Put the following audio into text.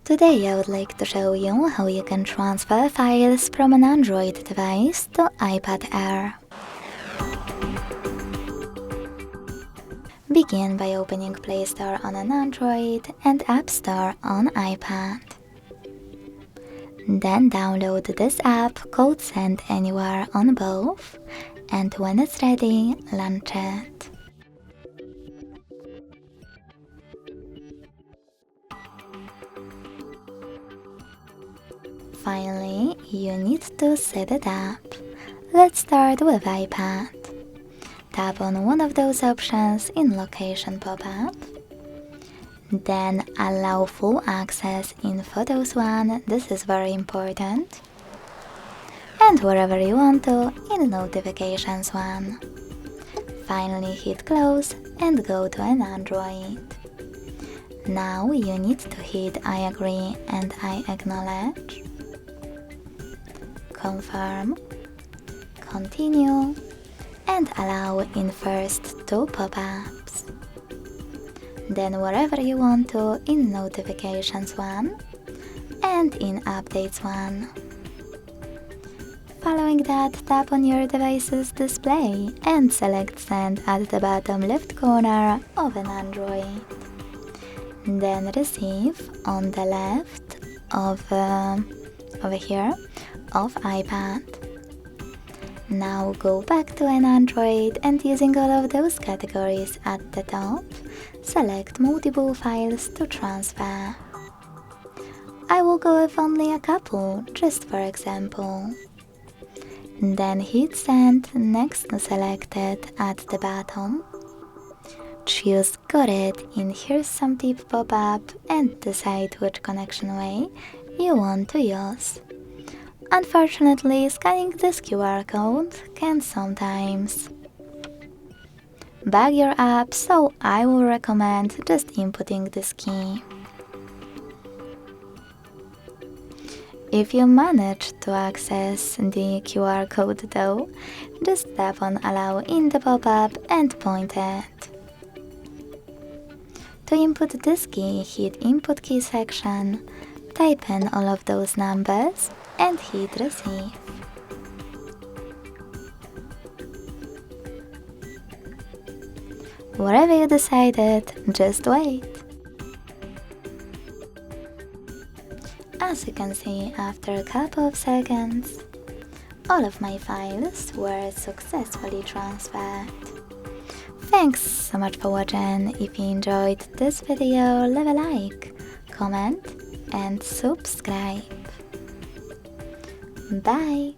Today I would like to show you how you can transfer files from an Android device to iPad Air. Begin by opening Play Store on an Android and App Store on iPad. Then download this app called Send Anywhere on both, and when it's ready, launch it. Finally, you need to set it up. Let's start with iPad. Tap on one of those options in Location pop-up. Then allow full access in Photos one, this is very important. And wherever you want to in Notifications one. Finally hit Close and go to an Android. Now you need to hit I agree and I acknowledge. Confirm, continue, and allow in first two pop-ups. Then wherever you want to in Notifications one and in Updates one. Following that, tap on your device's display and select Send at the bottom left corner of an Android. Then Receive on the left of over here of iPad. Now go back to an Android and using all of those categories at the top, select multiple files to transfer. I will go with only a couple, just for example. Then hit Send next to Selected at the bottom. Choose Got It in Here's Some Tip pop-up and decide which connection way you want to use. Unfortunately, scanning this QR code can sometimes bug your app, so I will recommend just inputting this key. If you manage to access the QR code though, just tap on Allow in the pop-up and point it. To input this key, hit Input Key section, type in all of those numbers and hit Receive. Wherever you decided, just wait. As you can see, after a couple of seconds, all of my files were successfully transferred. Thanks so much for watching. If you enjoyed this video, leave a like, comment and subscribe. Bye!